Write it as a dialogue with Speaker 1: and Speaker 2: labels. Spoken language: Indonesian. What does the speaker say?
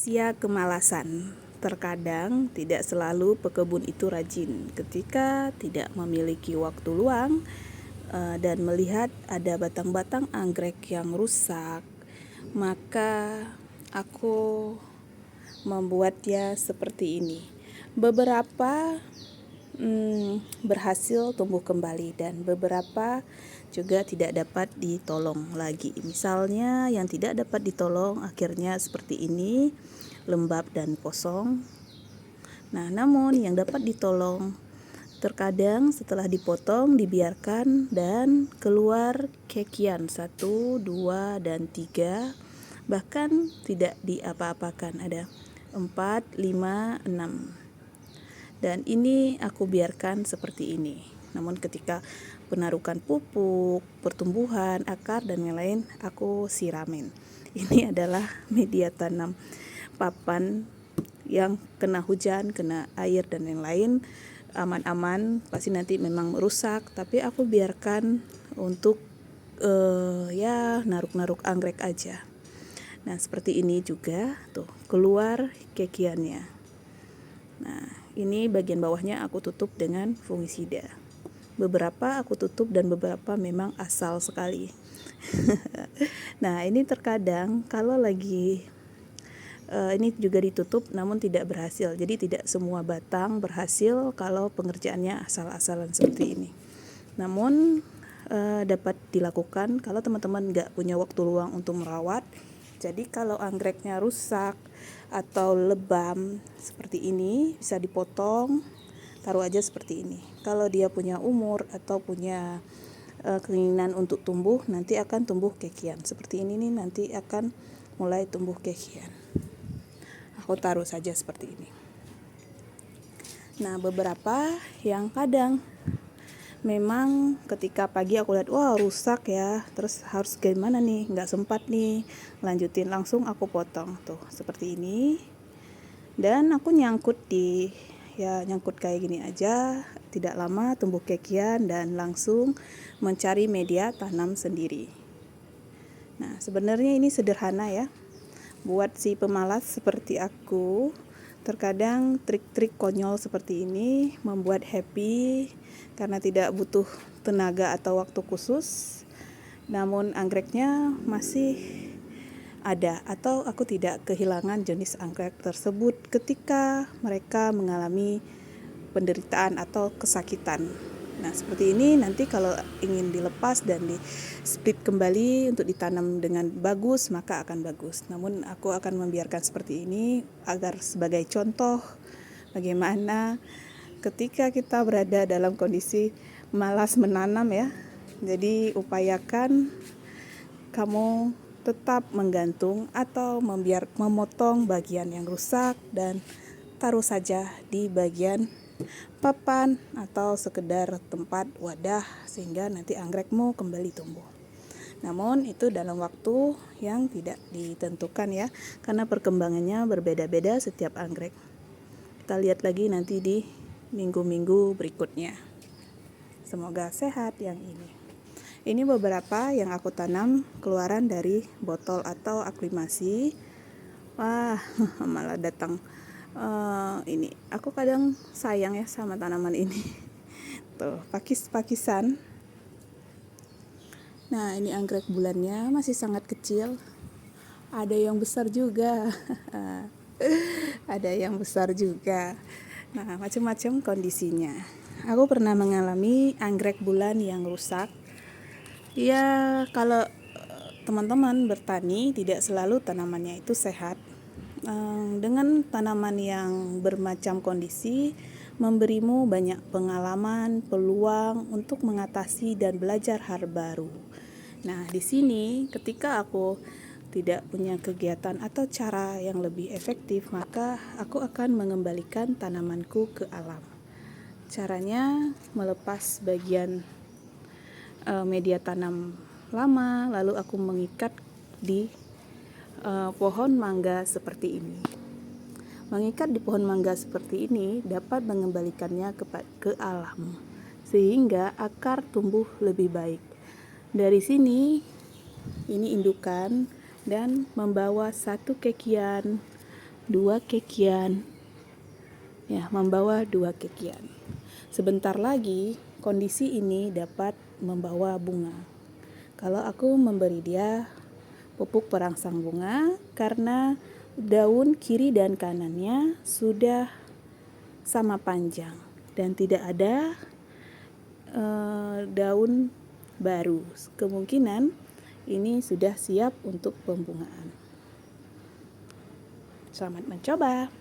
Speaker 1: Rahasia kemalasan. Terkadang tidak selalu pekebun itu rajin. Ketika tidak memiliki waktu luang dan melihat ada batang-batang anggrek yang rusak, maka aku membuatnya seperti ini. Beberapa berhasil tumbuh kembali dan beberapa juga tidak dapat ditolong lagi. Misalnya yang tidak dapat ditolong akhirnya seperti ini, lembab dan kosong. Nah, namun yang dapat ditolong terkadang setelah dipotong dibiarkan dan keluar kekian 1, 2, dan 3, bahkan tidak diapa-apakan, ada 4, 5, 6. Dan ini aku biarkan seperti ini. Namun ketika penarukan pupuk, pertumbuhan, akar, dan lain-lain, aku siramin. Ini adalah media tanam papan yang kena hujan, kena air, dan lain-lain, aman-aman, pasti nanti memang rusak, tapi aku biarkan untuk naruk-naruk anggrek aja. Nah, seperti ini juga, tuh, keluar kekiannya. Nah, ini bagian bawahnya aku tutup dengan fungisida. Beberapa aku tutup dan beberapa memang asal sekali. Nah, ini terkadang kalau lagi ini juga ditutup namun tidak berhasil. Jadi tidak semua batang berhasil kalau pengerjaannya asal-asalan seperti ini. Namun dapat dilakukan kalau teman-teman nggak punya waktu luang untuk merawat. Jadi kalau anggreknya rusak atau lebam seperti ini, bisa dipotong, taruh aja seperti ini. Kalau dia punya umur atau punya keinginan untuk tumbuh, nanti akan tumbuh kekian. Seperti ini nih, nanti akan mulai tumbuh kekian. Aku taruh saja seperti ini. Nah, beberapa yang kadang memang ketika pagi aku lihat, wah rusak ya, terus harus gimana nih, nggak sempat nih lanjutin, langsung aku potong tuh seperti ini. Dan aku nyangkut kayak gini aja, tidak lama tumbuh kekian dan langsung mencari media tanam sendiri. Nah, sebenarnya ini sederhana ya, buat si pemalas seperti aku. Terkadang trik-trik konyol seperti ini membuat happy karena tidak butuh tenaga atau waktu khusus, namun anggreknya masih ada atau aku tidak kehilangan jenis anggrek tersebut ketika mereka mengalami penderitaan atau kesakitan. Nah, seperti ini nanti kalau ingin dilepas dan di split kembali untuk ditanam dengan bagus, maka akan bagus. Namun aku akan membiarkan seperti ini agar sebagai contoh bagaimana ketika kita berada dalam kondisi malas menanam ya. Jadi upayakan kamu tetap menggantung atau memotong bagian yang rusak dan taruh saja di bagian papan atau sekedar tempat wadah sehingga nanti anggrekmu kembali tumbuh. Namun itu dalam waktu yang tidak ditentukan ya, karena perkembangannya berbeda-beda setiap anggrek. Kita lihat lagi nanti di minggu-minggu berikutnya. Semoga sehat yang ini. Ini beberapa yang aku tanam keluaran dari botol atau aklimasi. Wah, malah datang ini. Aku kadang sayang ya sama tanaman ini. Tuh, pakis-pakisan. Nah, ini anggrek bulannya masih sangat kecil. Ada yang besar juga. Ada yang besar juga. Nah, macam-macam kondisinya. Aku pernah mengalami anggrek bulan yang rusak. Ya, kalau teman-teman bertani tidak selalu tanamannya itu sehat. Dengan tanaman yang bermacam kondisi memberimu banyak pengalaman, peluang untuk mengatasi dan belajar hal baru. Nah, di sini ketika aku tidak punya kegiatan atau cara yang lebih efektif, maka aku akan mengembalikan tanamanku ke alam. Caranya melepas bagian media tanam lama, lalu aku mengikat di pohon mangga seperti ini. Mengikat di pohon mangga seperti ini dapat mengembalikannya ke alam sehingga akar tumbuh lebih baik. Dari sini ini indukan dan membawa satu kekian 2 kekian. Ya, membawa 2 kekian. Sebentar lagi kondisi ini dapat membawa bunga. Kalau aku memberi dia pupuk perangsang bunga karena daun kiri dan kanannya sudah sama panjang dan tidak ada daun baru. Kemungkinan ini sudah siap untuk pembungaan. Selamat mencoba.